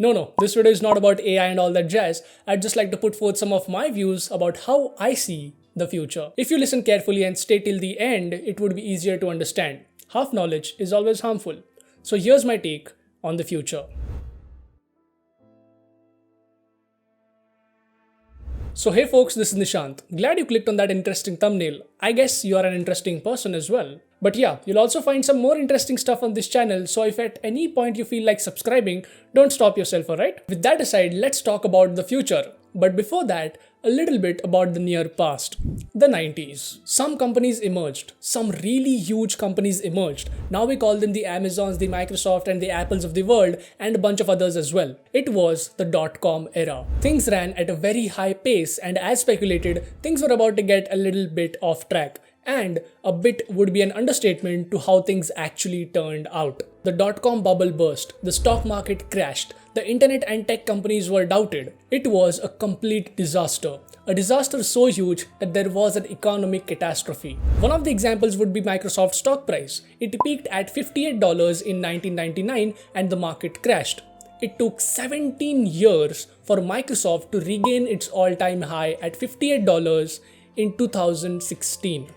No, this video is not about AI and all that jazz. I'd just like to put forth some of my views about how I see the future. If you listen carefully and stay till the end, it would be easier to understand. Half knowledge is always harmful. So here's my take on the future. So hey folks, this is Nishant. Glad you clicked on that interesting thumbnail. I guess you are an interesting person as well. But yeah, you'll also find some more interesting stuff on this channel, so if at any point you feel like subscribing, don't stop yourself, alright? With that aside, let's talk about the future. But before that, a little bit about the near past. The 90s. Some companies emerged. Some really huge companies emerged. Now we call them the Amazons, the Microsoft and the Apples of the world, and a bunch of others as well. It was the dot-com era. Things ran at a very high pace, and as speculated, things were about to get a little bit off track. And a bit would be an understatement to how things actually turned out. The dot-com bubble burst, the stock market crashed, the internet and tech companies were doubted. It was a complete disaster. A disaster so huge that there was an economic catastrophe. One of the examples would be Microsoft's stock price. It peaked at $58 in 1999 and the market crashed. It took 17 years for Microsoft to regain its all-time high at $58 in 2016.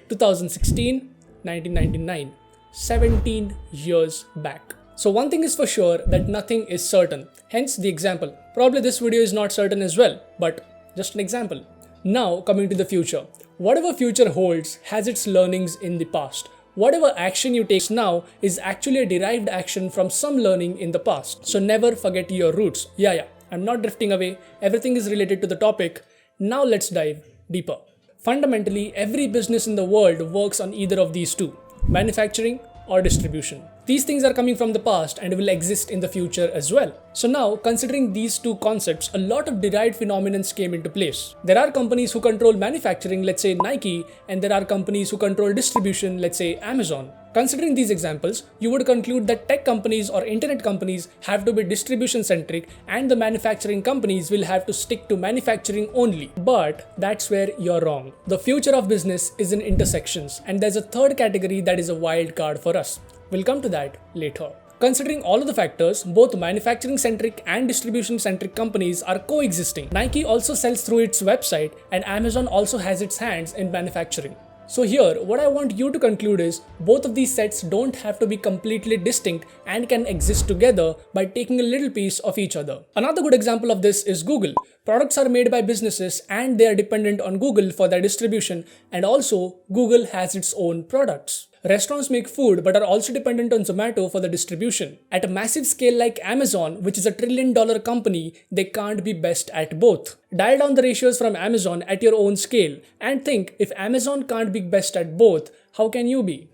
2016, 1999, 17 years back. So one thing is for sure that nothing is certain, hence the example. Probably this video is not certain as well, but just an example. Now coming to the future. Whatever future holds has its learnings in the past. Whatever action you take now is actually a derived action from some learning in the past. So never forget your roots. Yeah, I'm not drifting away. Everything is related to the topic. Now let's dive deeper. Fundamentally, every business in the world works on either of these two, manufacturing or distribution. These things are coming from the past and will exist in the future as well. So now, considering these two concepts, a lot of derived phenomena came into place. There are companies who control manufacturing, let's say Nike, and there are companies who control distribution, let's say Amazon. Considering these examples, you would conclude that tech companies or internet companies have to be distribution centric and the manufacturing companies will have to stick to manufacturing only. But that's where you're wrong. The future of business is in intersections, and there's a third category that is a wild card for us. We'll come to that later. Considering all of the factors, both manufacturing-centric and distribution-centric companies are coexisting. Nike also sells through its website, and Amazon also has its hands in manufacturing. So here, what I want you to conclude is, both of these sets don't have to be completely distinct and can exist together by taking a little piece of each other. Another good example of this is Google. Products are made by businesses and they are dependent on Google for their distribution, and also Google has its own products. Restaurants make food but are also dependent on Zomato for the distribution. At a massive scale like Amazon, which is a $1 trillion company, they can't be best at both. Dial down the ratios from Amazon at your own scale and think, if Amazon can't be best at both, how can you be?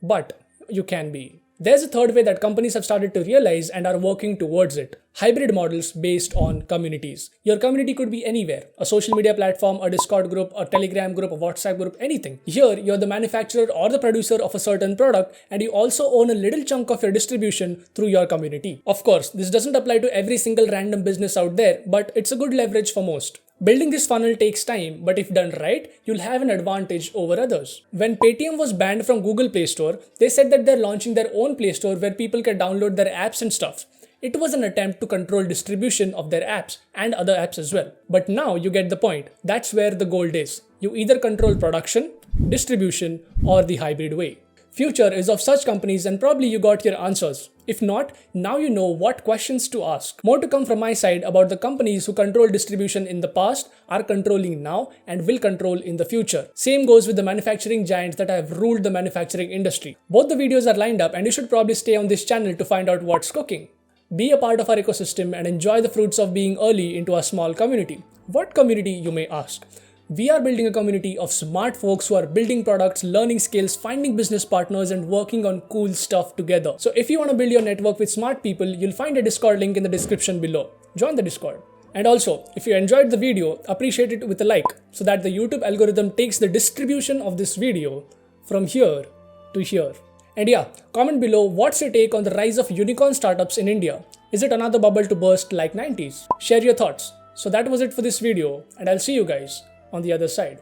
But you can be. There's a third way that companies have started to realize and are working towards it. Hybrid models based on communities. Your community could be anywhere. A social media platform, a Discord group, a Telegram group, a WhatsApp group, anything. Here, you're the manufacturer or the producer of a certain product, and you also own a little chunk of your distribution through your community. Of course, this doesn't apply to every single random business out there, but it's a good leverage for most. Building this funnel takes time, but if done right, you'll have an advantage over others. When Paytm was banned from Google Play Store, they said that they're launching their own Play Store where people can download their apps and stuff. It was an attempt to control distribution of their apps and other apps as well. But now you get the point. That's where the gold is. You either control production, distribution, or the hybrid way. Future is of such companies, and probably you got your answers. If not, now you know what questions to ask. More to come from my side about the companies who control distribution in the past, are controlling now, and will control in the future. Same goes with the manufacturing giants that have ruled the manufacturing industry. Both the videos are lined up, and you should probably stay on this channel to find out what's cooking. Be a part of our ecosystem and enjoy the fruits of being early into our small community. What community, you may ask? We are building a community of smart folks who are building products, learning skills, finding business partners, and working on cool stuff together. So if you want to build your network with smart people, you'll find a Discord link in the description below. Join the Discord. And also, if you enjoyed the video, appreciate it with a like so that the YouTube algorithm takes the distribution of this video from here to here. And yeah, comment below what's your take on the rise of unicorn startups in India. Is it another bubble to burst like 90s? Share your thoughts. So that was it for this video, and I'll see you guys on the other side.